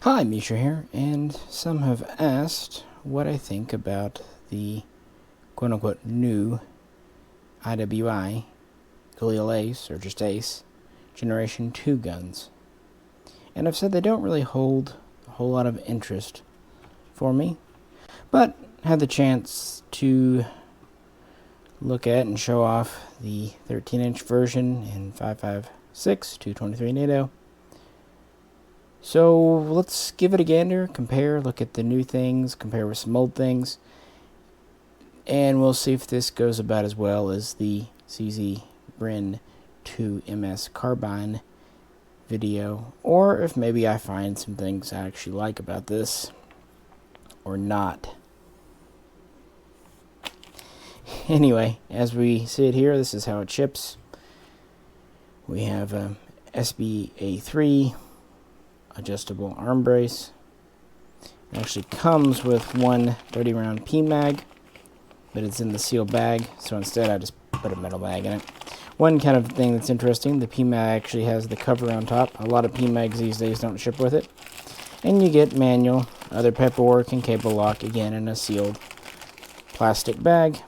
Hi, Misha here, and some have asked what I think about the quote-unquote new IWI, Galil Ace, or just Ace, Generation 2 guns. And I've said they don't really hold a whole lot of interest for me, but had the chance to look at and show off the 13-inch version in 5.56, 223 NATO. So let's give it a gander, compare, look at the new things, compare with some old things, and we'll see if this goes about as well as the CZ Brin 2 MS Carbine video, or if maybe I find some things I actually like about this, or not. Anyway, as we see it here, this is how it ships. We have a SBA3 adjustable arm brace. It actually comes with one 30-round PMag, but it's in the sealed bag, so instead I just put a metal bag in it. One kind of thing that's interesting, the PMag actually has the cover on top. A lot of PMags these days don't ship with it. And you get manual, other paperwork, and cable lock, again in a sealed plastic bag.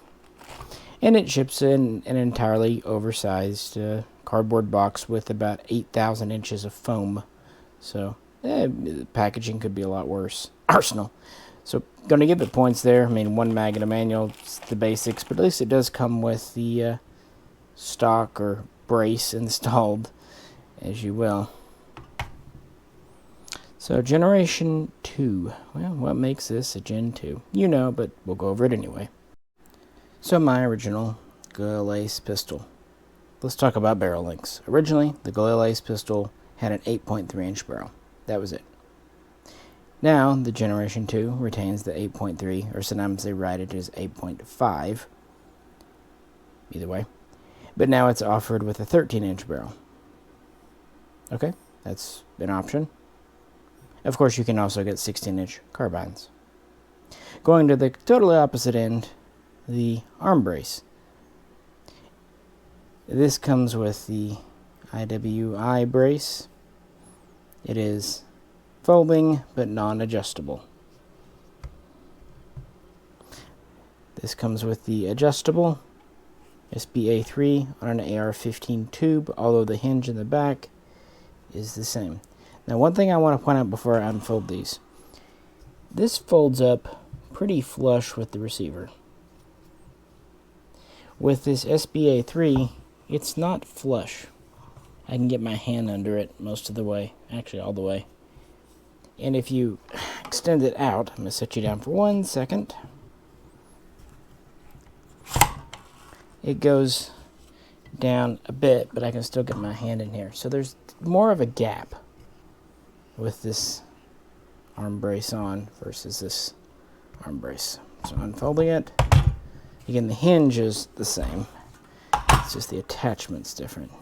And it ships in an entirely oversized cardboard box with about 8,000 inches of foam. So, the packaging could be a lot worse. Arsenal. So, going to give it points there. I mean, one mag and a manual, it's the basics, but at least it does come with the stock or brace installed, as you will. So, Generation 2. Well, what makes this a Gen 2? You know, but we'll go over it anyway. So, my original Galil Ace pistol. Let's talk about barrel lengths. Originally, the Galil Ace pistol had an 8.3-inch barrel. That was it. Now, the Generation 2 retains the 8.3, or sometimes they write it as 8.5. Either way. But now it's offered with a 13-inch barrel. Okay, that's an option. Of course, you can also get 16-inch carbines. Going to the totally opposite end, the arm brace. This comes with the IWI brace. It is folding but non-adjustable. This comes with the adjustable SBA3 on an AR-15 tube, although the hinge in the back is the same. Now, one thing I want to point out before I unfold these. This folds up pretty flush with the receiver. With this SBA3, it's not flush. I can get my hand under it most of the way, actually all the way. And if you extend it out, I'm going to set you down for 1 second. It goes down a bit, but I can still get my hand in here. So there's more of a gap with this arm brace on versus this arm brace. So unfolding it, again, the hinge is the same. It's just the attachment's different.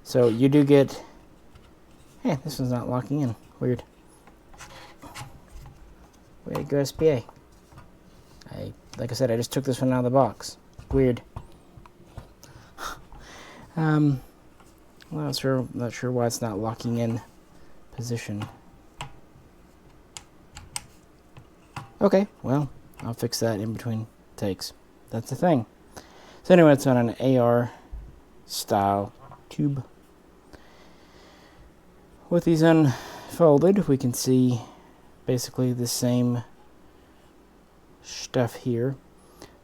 So you do get, hey, this one's not locking in. Weird. Way to go, SBA. Like I said, I just took this one out of the box. Weird. Well, not sure why it's not locking in position. Okay, well, I'll fix that in between takes. That's the thing. So anyway, it's on an AR style tube. With these unfolded, we can see basically the same stuff here.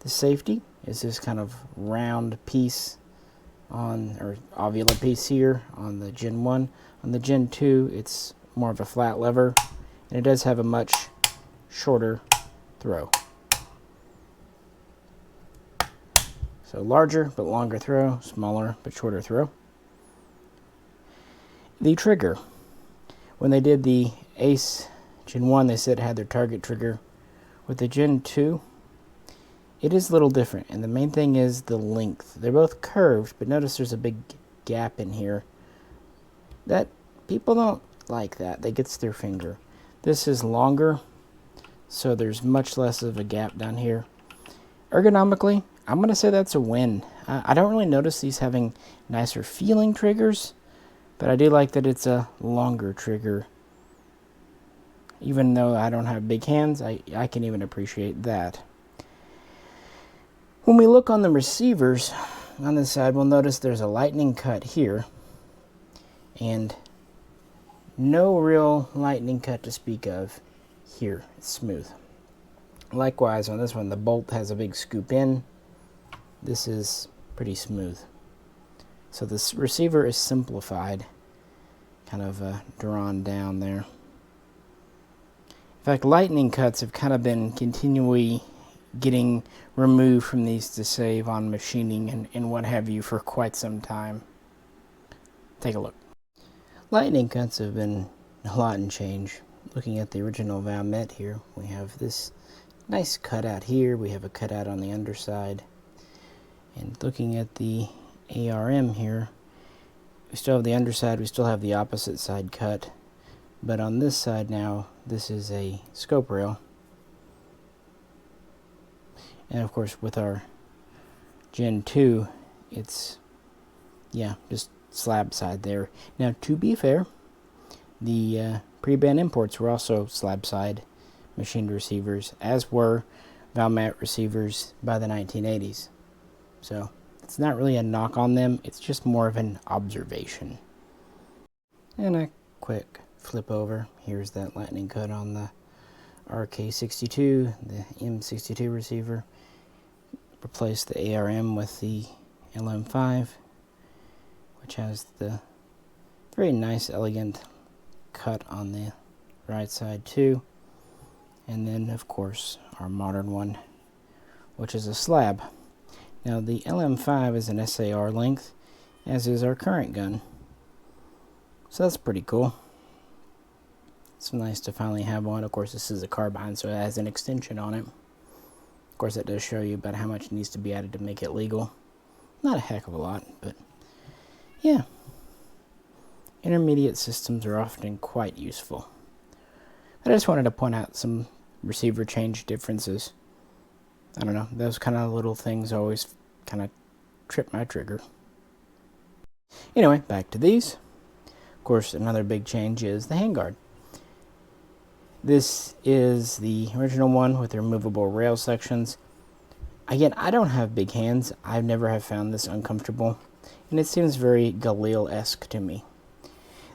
The safety is this kind of round piece or ovular piece here on the Gen 1. On the Gen 2, it's more of a flat lever, and it does have a much shorter throw. So larger but longer throw, smaller but shorter throw. The trigger. When they did the Ace Gen 1, they said it had their target trigger. With the Gen 2, it is a little different, and the main thing is the length. They're both curved, but notice there's a big gap in here. That people don't like that. That gets their finger. This is longer, so there's much less of a gap down here. Ergonomically, I'm going to say that's a win. I don't really notice these having nicer feeling triggers, but I do like that it's a longer trigger Even though I don't have big hands, I can even appreciate that. When we look on the receivers on this side, we'll notice there's a lightning cut here, and no real lightning cut to speak of here. It's smooth. Likewise, on this one, the bolt has a big scoop in. This is pretty smooth. So this receiver is simplified, kind of drawn down there. In fact, lightning cuts have kind of been continually getting removed from these to save on machining and what have you for quite some time. Take a look. Lightning cuts have been a lot in change. Looking at the original Valmet here, we have this nice cutout here. We have a cutout on the underside. And looking at the ARM here, we still have the underside, we still have the opposite side cut. But on this side now, this is a scope rail. And of course with our Gen 2, it's, yeah, just slab side there. Now to be fair, the pre-band imports were also slab side machined receivers, as were Valmet receivers by the 1980s. So it's not really a knock on them, it's just more of an observation. And a quick flip over. Here's that lightning cut on the RK62, the M62 receiver. Replace the ARM with the LM5, which has the very nice, elegant cut on the right side too. And then, of course, our modern one, which is a slab. Now, the LM5 is an SAR length, as is our current gun. So that's pretty cool. It's nice to finally have one. Of course, this is a carbine, so it has an extension on it. Of course, that does show you about how much needs to be added to make it legal. Not a heck of a lot, but yeah. Intermediate systems are often quite useful. I just wanted to point out some receiver change differences. I don't know, those kind of little things always kind of trip my trigger. Anyway, back to these. Of course, another big change is the handguard. This is the original one with the removable rail sections. Again, I don't have big hands. I never have found this uncomfortable, and it seems very Galil-esque to me.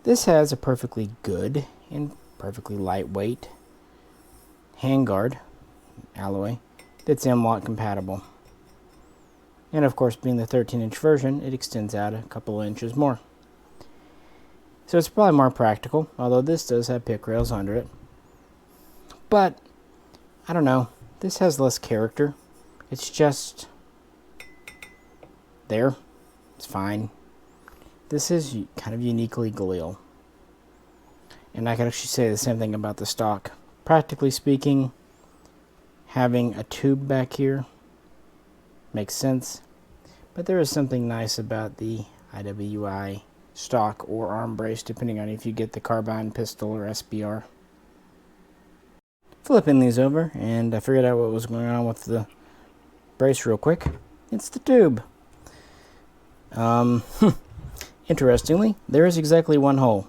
This has a perfectly good and perfectly lightweight handguard alloy that's M-LOK compatible. And of course, being the 13-inch version, it extends out a couple of inches more. So it's probably more practical, although this does have pick rails under it. But, I don't know, this has less character. It's just there. It's fine. This is kind of uniquely Galil. And I can actually say the same thing about the stock. Practically speaking, having a tube back here makes sense. But there is something nice about the IWI stock or arm brace, depending on if you get the carbine, pistol, or SBR. Flipping these over, and I figured out what was going on with the brace real quick. It's the tube. Interestingly, there is exactly one hole,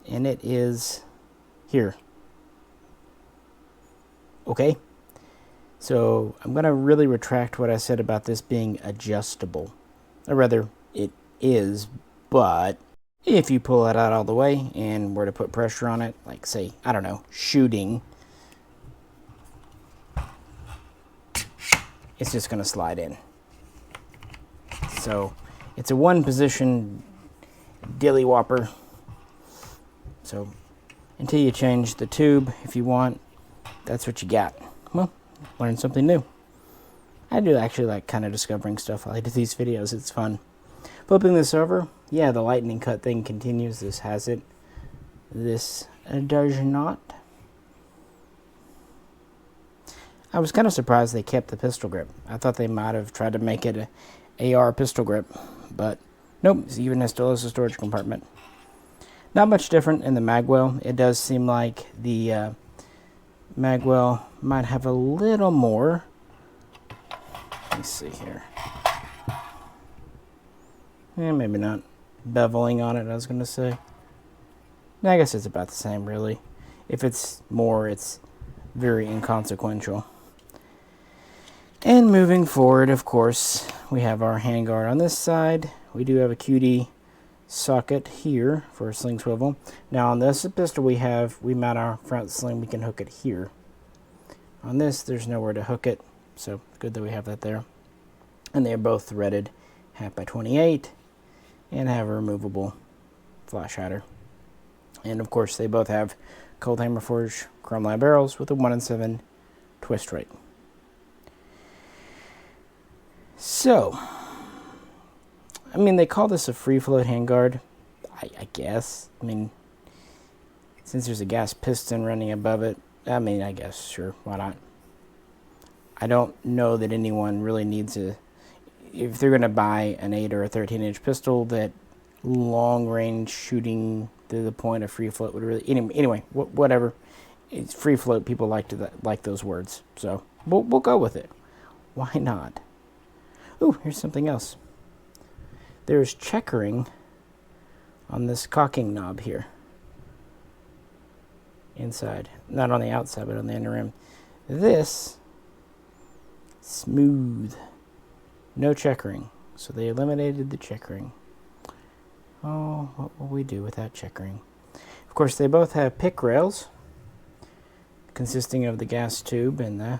and it is here. Okay, so I'm going to really retract what I said about this being adjustable. Or rather, it is, but if you pull it out all the way and were to put pressure on it, like say, I don't know, shooting, it's just going to slide in. So it's a one position dilly whopper. So until you change the tube, if you want, that's what you got. Well, learn something new. I do actually like kind of discovering stuff while I do these videos. It's fun. Flipping this over, yeah, the lightning cut thing continues. This has it. This does not. I was kind of surprised they kept the pistol grip. I thought they might have tried to make it a AR pistol grip, but nope, it even still has a storage compartment. Not much different in the magwell. It does seem like the magwell might have a little more. Let's see here. Maybe not beveling on it, I was going to say. I guess it's about the same, really. If it's more, it's very inconsequential. And moving forward, of course, we have our handguard on this side. We do have a QD socket here for a sling swivel. Now on this pistol we mount our front sling, we can hook it here. On this, there's nowhere to hook it, so good that we have that there. And they're both threaded 1/2x28 and have a removable flash hider. And of course, they both have cold hammer forged chrome lab barrels with a 1-in-7 twist rate. So, I mean, they call this a free float handguard, I guess. I mean, since there's a gas piston running above it, I mean, I guess, sure, why not? I don't know that anyone really needs if they're going to buy an 8 or a 13-inch pistol, that long-range shooting to the point of free float would really... Anyway, whatever. It's free float. People like those words, so we'll go with it. Why not? Ooh, here's something else. There's checkering on this cocking knob here. Inside. Not on the outside, but on the inner rim. This, smooth. No checkering. So they eliminated the checkering. Oh, what will we do without checkering? Of course, they both have pick rails, consisting of the gas tube and the...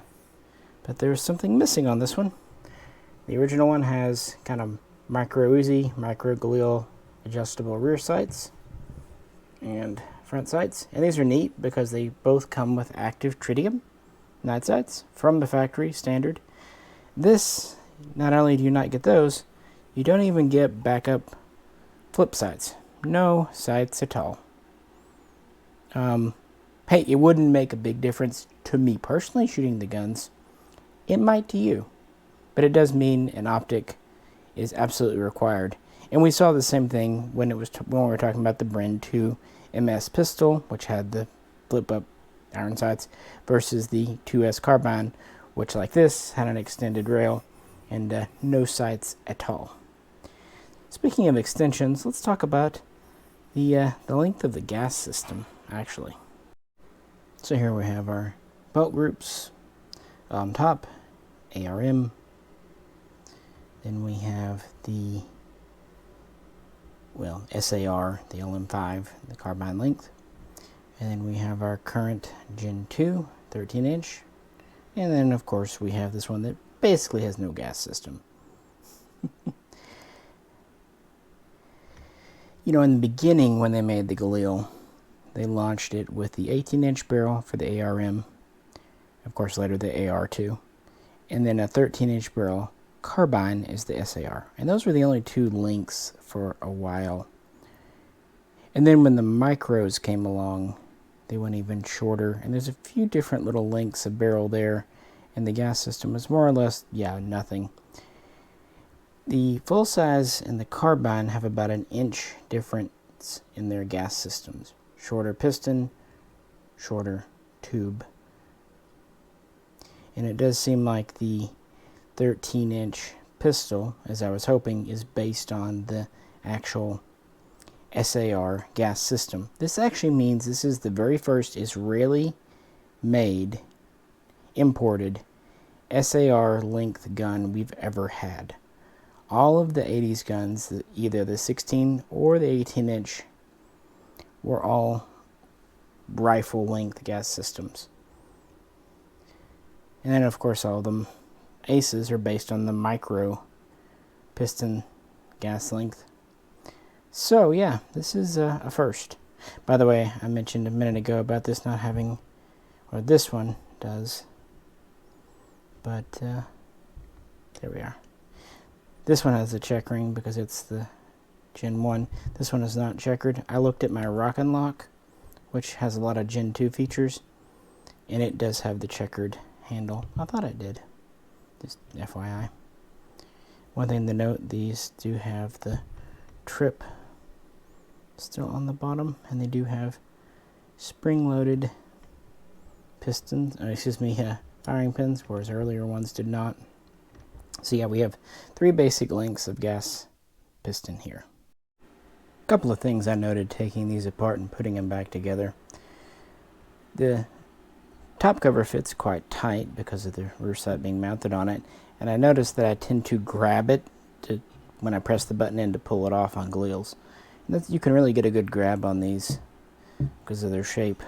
But there's something missing on this one. The original one has kind of micro Uzi, micro Galil adjustable rear sights and front sights. And these are neat because they both come with active tritium night sights from the factory standard. This, not only do you not get those, you don't even get backup flip sights. No sights at all. Hey, it wouldn't make a big difference to me personally shooting the guns. It might to you. But it does mean an optic is absolutely required. And we saw the same thing when we were talking about the Bren 2 MS pistol, which had the flip-up iron sights, versus the 2S carbine, which, like this, had an extended rail and no sights at all. Speaking of extensions, let's talk about the length of the gas system, actually. So here we have our belt groups on top, ARM. Then we have the, well, SAR, the LM5, the carbine length. And then we have our current Gen 2, 13-inch. And then, of course, we have this one that basically has no gas system. You know, in the beginning, when they made the Galil, they launched it with the 18-inch barrel for the ARM. Of course, later the AR2. And then a 13-inch barrel carbine is the SAR. And those were the only two lengths for a while. And then when the micros came along, they went even shorter. And there's a few different little lengths of barrel there. And the gas system was more or less, yeah, nothing. The full size and the carbine have about an inch difference in their gas systems. Shorter piston, shorter tube. And it does seem like the 13-inch pistol, as I was hoping, is based on the actual SAR gas system. This actually means this is the very first Israeli-made, imported SAR length gun we've ever had. All of the 80s guns, either the 16 or the 18-inch, were all rifle length gas systems. And then, of course, all of them Aces are based on the micro piston gas length. So, yeah, this is a first. By the way, I mentioned a minute ago about this not having, or this one does, but there we are. This one has a checkering because it's the Gen 1. This one is not checkered. I looked at my Rock and Lock, which has a lot of Gen 2 features, and it does have the checkered handle. I thought it did. Just FYI. One thing to note, these do have the trip still on the bottom, and they do have spring-loaded pistons, firing pins, whereas earlier ones did not. So yeah, we have 3 basic lengths of gas piston here. A couple of things I noted taking these apart and putting them back together. The top cover fits quite tight because of the rear sight being mounted on it, and I noticed that I tend to grab it when I press the button in to pull it off on Galil's. You can really get a good grab on these because of their shape.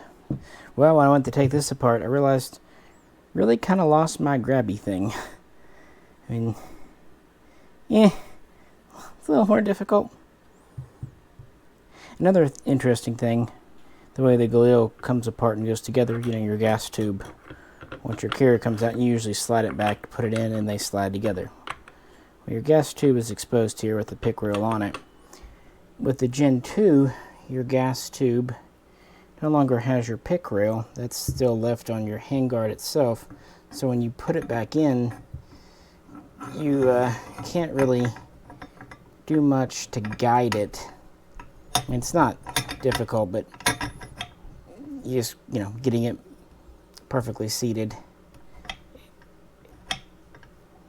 Well, when I went to take this apart, I realized really kind of lost my grabby thing. I mean, it's a little more difficult. Another interesting thing, the way the Galil comes apart and goes together, you know, your gas tube. Once your carrier comes out, you usually slide it back, put it in, and they slide together. Well, your gas tube is exposed here with the pick rail on it. With the Gen 2, your gas tube no longer has your pick rail. That's still left on your handguard itself. So when you put it back in, you can't really do much to guide it. I mean, it's not difficult, but you just, getting it perfectly seated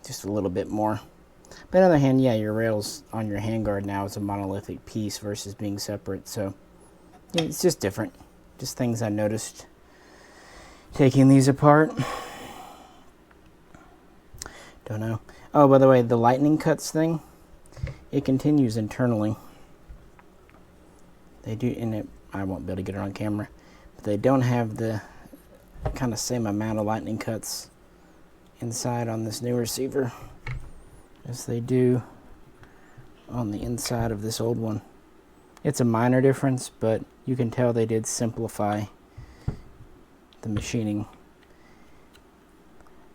just a little bit more. But on the other hand, yeah, your rails on your handguard now is a monolithic piece versus being separate. So yeah, it's just different. Just things I noticed taking these apart. Don't know. Oh, by the way, the lightning cuts thing, it continues internally. They do, and I won't be able to get it on camera, but they don't have the kind of same amount of lightning cuts inside on this new receiver as they do on the inside of this old one. It's a minor difference, but you can tell they did simplify the machining.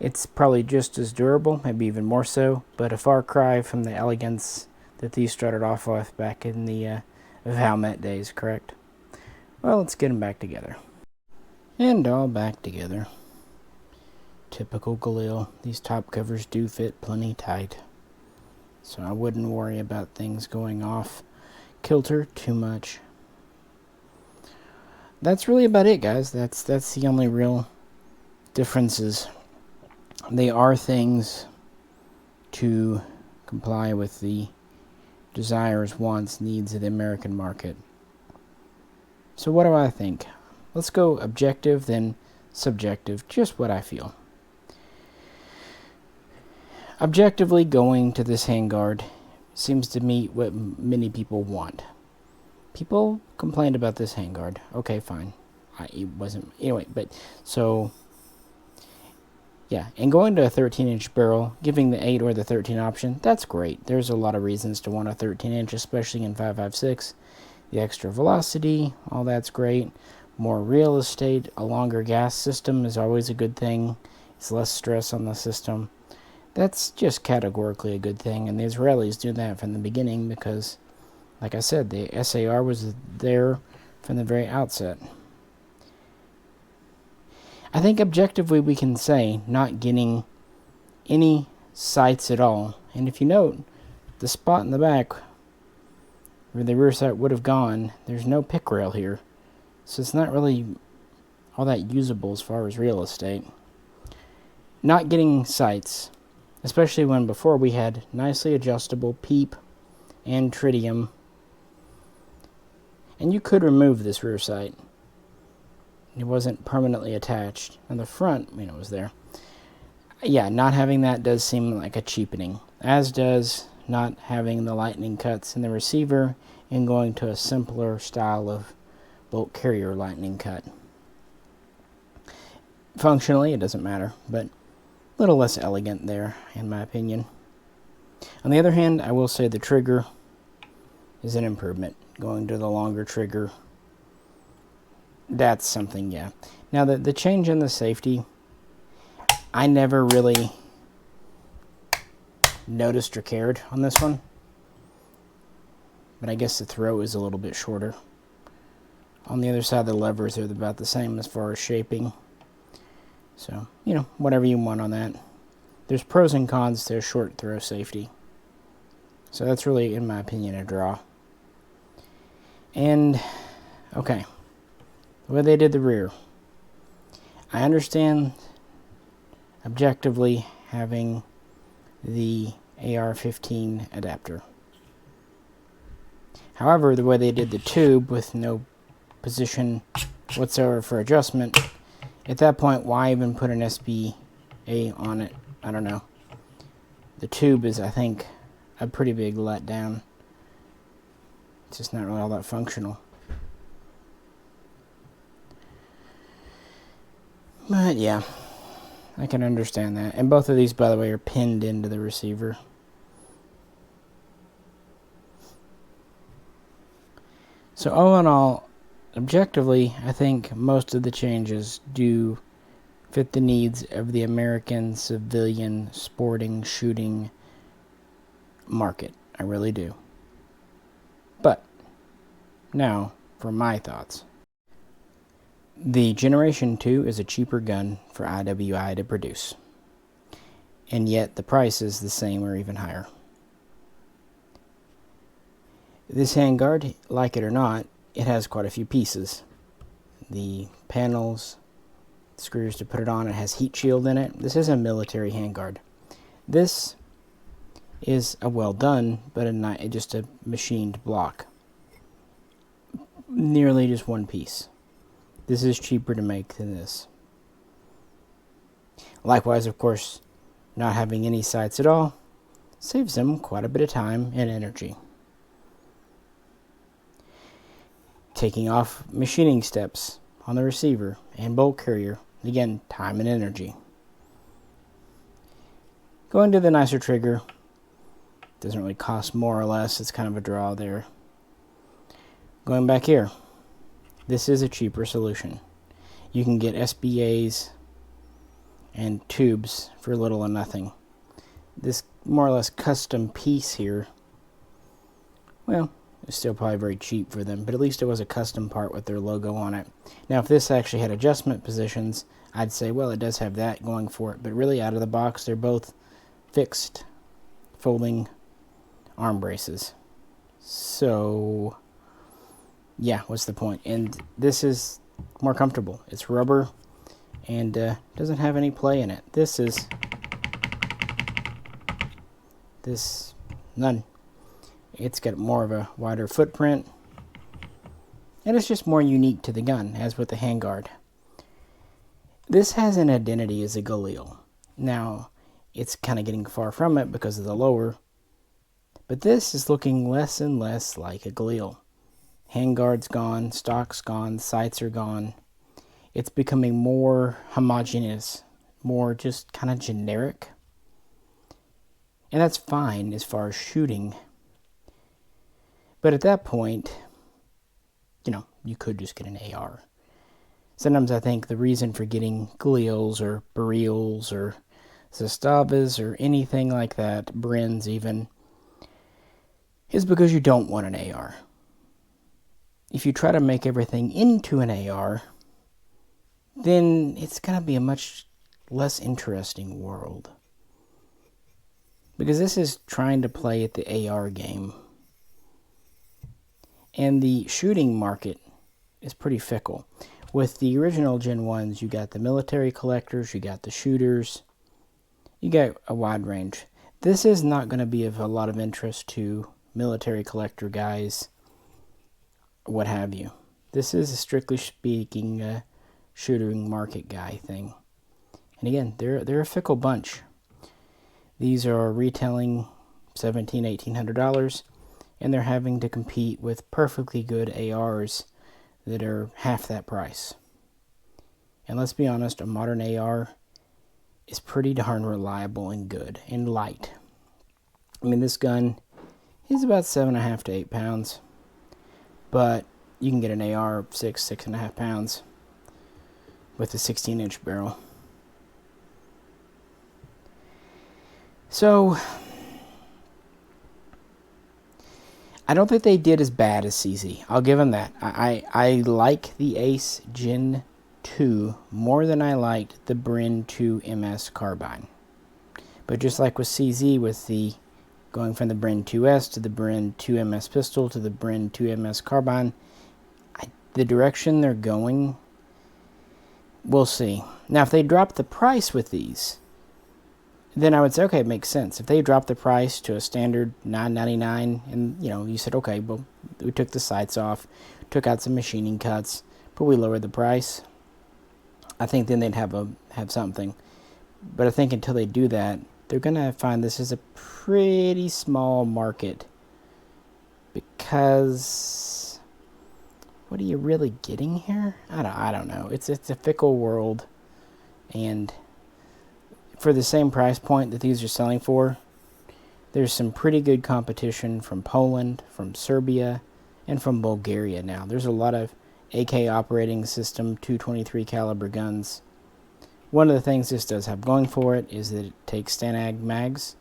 It's probably just as durable, maybe even more so, but a far cry from the elegance that these started off with back in the Valmet days, correct? Well, let's get them back together. And all back together. Typical Galil. These top covers do fit plenty tight, so I wouldn't worry about things going off kilter too much. That's really about it, guys. That's the only real differences. They are things to comply with the desires, wants, needs of the American market. So what do I think? Let's go objective, then subjective, just what I feel. Objectively, going to this handguard seems to meet what many people want. People complained about this handguard. Okay, fine. It wasn't... Anyway, but... So... Yeah, and going to a 13-inch barrel, giving the 8 or the 13 option, that's great. There's a lot of reasons to want a 13-inch, especially in 5.56. The extra velocity, all that's great. More real estate, a longer gas system is always a good thing. It's less stress on the system. That's just categorically a good thing, and the Israelis do that from the beginning because, like I said, the SAR was there from the very outset. I think objectively we can say not getting any sights at all. And if you note, the spot in the back where the rear sight would have gone, there's no pick rail here. So it's not really all that usable as far as real estate. Not getting sights, especially when before we had nicely adjustable PEEP and tritium. And you could remove this rear sight. It wasn't permanently attached. On the front, it was there. Yeah, not having that does seem like a cheapening, as does not having the lightning cuts in the receiver and going to a simpler style of bolt carrier lightning cut. Functionally, it doesn't matter, but a little less elegant there, in my opinion. On the other hand, I will say the trigger is an improvement. Going to the longer trigger, that's something, yeah. Now, the change in the safety, I never really noticed or cared on this one. But I guess the throw is a little bit shorter. On the other side, the levers are about the same as far as shaping. So, whatever you want on that. There's pros and cons to short throw safety. So that's really, in my opinion, a draw. And, okay. The way they did the rear. I understand objectively having the AR-15 adapter. However, the way they did the tube with no position whatsoever for adjustment At that point, why even put an SBA on it? I don't know. The tube is, I think, a pretty big letdown. It's just not really all that functional. But yeah, I can understand that. And both of these, by the way, are pinned into the receiver. So all in all, objectively, I think most of the changes do fit the needs of the American civilian sporting shooting market. I really do. But now for my thoughts. The Generation 2 is a cheaper gun for IWI to produce, and yet the price is the same or even higher. This handguard, like it or not, it has quite a few pieces. The panels, screws to put it on, it has heat shield in it. This is a military handguard. This is a well done, but just a machined block. Nearly just one piece. This is cheaper to make than this. Likewise, of course, not having any sights at all saves them quite a bit of time and energy. Taking off machining steps on the receiver and bolt carrier, again, time and energy. Going to the nicer trigger doesn't really cost more or less. It's kind of a draw there. Going back here, this is a cheaper solution. You can get SBAs and tubes for little or nothing. This more or less custom piece here, well, it's still probably very cheap for them, but at least it was a custom part with their logo on it. Now, if this actually had adjustment positions, I'd say, well, it does have that going for it, but really out of the box, they're both fixed folding arm braces. So yeah, what's the point? And this is more comfortable. It's rubber and doesn't have any play in it. None. It's got more of a wider footprint, and it's just more unique to the gun, as with the handguard. This has an identity as a Galil. Now, it's kind of getting far from it because of the lower, but this is looking less and less like a Galil. Handguard's gone, stock's gone, sights are gone. It's becoming more homogeneous, more just kind of generic. And that's fine as far as shooting. But at that point, you could just get an AR. Sometimes I think the reason for getting Galils or Barils or Zastavas or anything like that, Brins even, is because you don't want an AR. If you try to make everything into an AR, then it's going to be a much less interesting world. Because this is trying to play at the AR game. And the shooting market is pretty fickle. With the original Gen 1s, you got the military collectors, you got the shooters, you got a wide range. This is not going to be of a lot of interest to military collector guys, what have you. This is a strictly speaking a shooting market guy thing. And again, they're a fickle bunch. These are retailing $1,700, $1,800, and they're having to compete with perfectly good ARs that are half that price. And let's be honest, a modern AR is pretty darn reliable and good and light. I mean, this gun is about 7.5 to 8 pounds, but you can get an AR of 6.5 pounds with a 16-inch barrel. So I don't think they did as bad as CZ. I'll give them that. I like the Ace Gen 2 more than I liked the Bren 2 MS carbine. But just like with CZ, with the going from the Bren 2S to the Bren 2 MS pistol to the Bren 2 MS carbine, the direction they're going, we'll see. Now, if they drop the price with these, then I would say, okay, it makes sense. If they drop the price to a standard $9.99, and you said, okay, well, we took the sights off, took out some machining cuts, but we lowered the price, I think then they'd have something. But I think until they do that, they're gonna find this is a pretty small market, because what are you really getting here? I don't know. It's a fickle world, and for the same price point that these are selling for, there's some pretty good competition from Poland, from Serbia, and from Bulgaria now. There's a lot of AK operating system 223 caliber guns. One of the things this does have going for it is that it takes Stanag mags,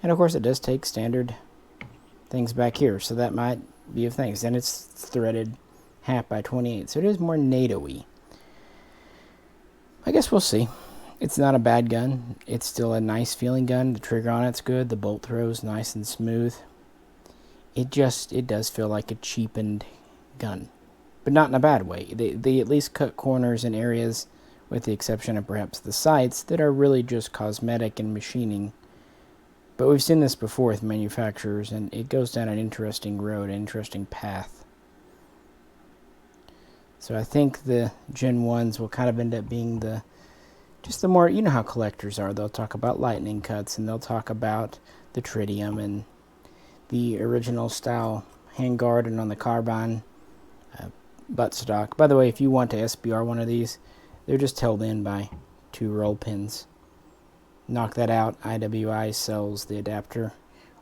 and of course it does take standard things back here, so that might be of things. And it's threaded 1/2x28, so it is more NATO-y. I guess we'll see. It's not a bad gun. It's still a nice feeling gun. The trigger on it's good. The bolt throws nice and smooth. It does feel like a cheapened gun, but not in a bad way. They at least cut corners in areas, with the exception of perhaps the sights, that are really just cosmetic and machining. But we've seen this before with manufacturers, and it goes down an interesting road, an interesting path. So I think the Gen 1s will kind of end up being just the more, you know how collectors are. They'll talk about lightning cuts, and they'll talk about the tritium and the original style handguard, and on the carbine buttstock. By the way, if you want to SBR one of these, they're just held in by 2 roll pins. Knock that out. IWI sells the adapter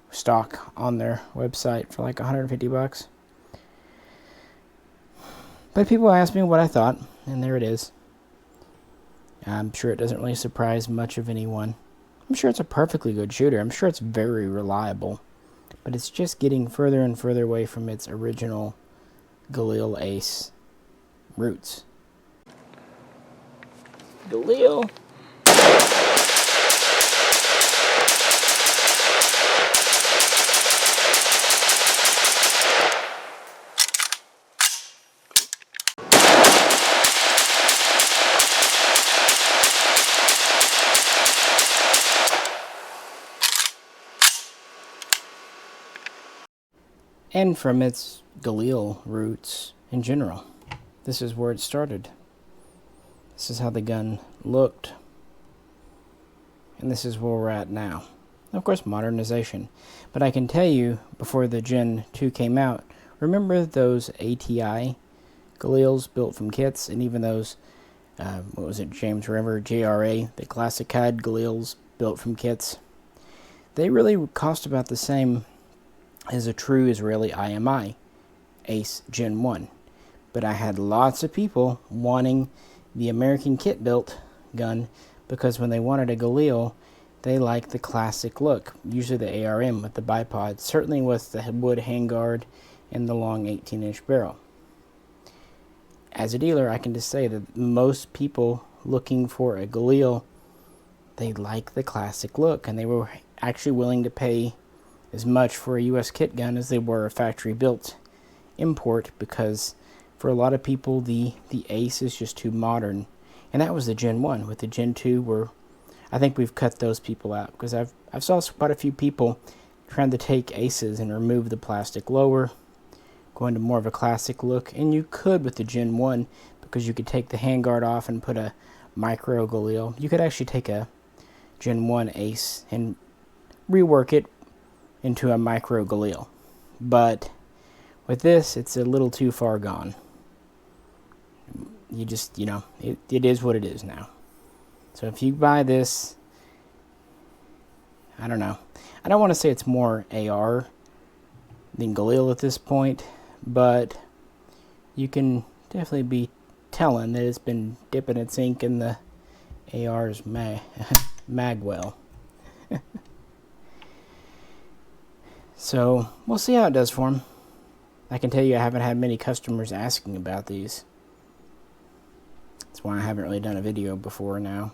stock on their website for like $150. But people ask me what I thought, and there it is. I'm sure it doesn't really surprise much of anyone. I'm sure it's a perfectly good shooter. I'm sure it's very reliable. But it's just getting further and further away from its original Galil Ace roots. Galil. And from its Galil roots in general. This is where it started. This is how the gun looked. And this is where we're at now. Of course, modernization. But I can tell you, before the Gen 2 came out, remember those ATI Galils built from kits, and even those, what was it, James River, JRA, the classic CAD Galils built from kits? They really cost about the same as a true Israeli IMI Ace Gen 1. But I had lots of people wanting the American kit built gun, because when they wanted a Galil, they liked the classic look, usually the ARM with the bipod, certainly with the wood handguard and the long 18-inch barrel. As a dealer, I can just say that most people looking for a Galil, they like the classic look, and they were actually willing to pay as much for a US kit gun as they were a factory built import, because for a lot of people the Ace is just too modern. And that was the Gen 1. With the Gen 2, I think we've cut those people out, because I've saw quite a few people trying to take Aces and remove the plastic lower, go into more of a classic look. And you could with the Gen 1, because you could take the handguard off and put a micro Galil. You could actually take a Gen 1 Ace and rework it into a micro Galil. But with this, it's a little too far gone. You just, it is what it is now. So if you buy this, I don't know. I don't want to say it's more AR than Galil at this point, but you can definitely be telling that it's been dipping its ink in the AR's magwell. So we'll see how it does for them. I can tell you I haven't had many customers asking about these. That's why I haven't really done a video before now.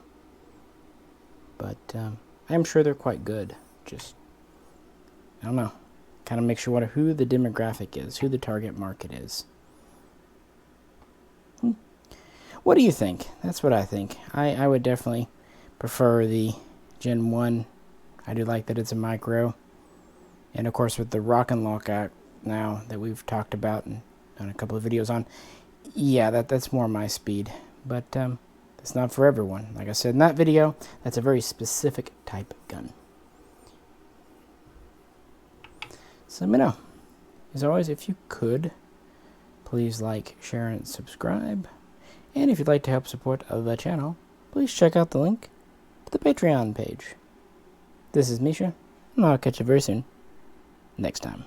But I'm sure they're quite good. Just, I don't know. Kind of makes you wonder who the demographic is, who the target market is. What do you think? That's what I think. I would definitely prefer the Gen 1. I do like that it's a micro. And of course with the Rock and Lock Act now that we've talked about and done a couple of videos on, yeah, that's more my speed. But the It's not for everyone. Like I said in that video, that's a very specific type gun. So let me know. As always, if you could, please like, share, and subscribe. And if you'd like to help support the channel, please check out the link to the Patreon page. This is Misha, and I'll catch you very soon. Next time.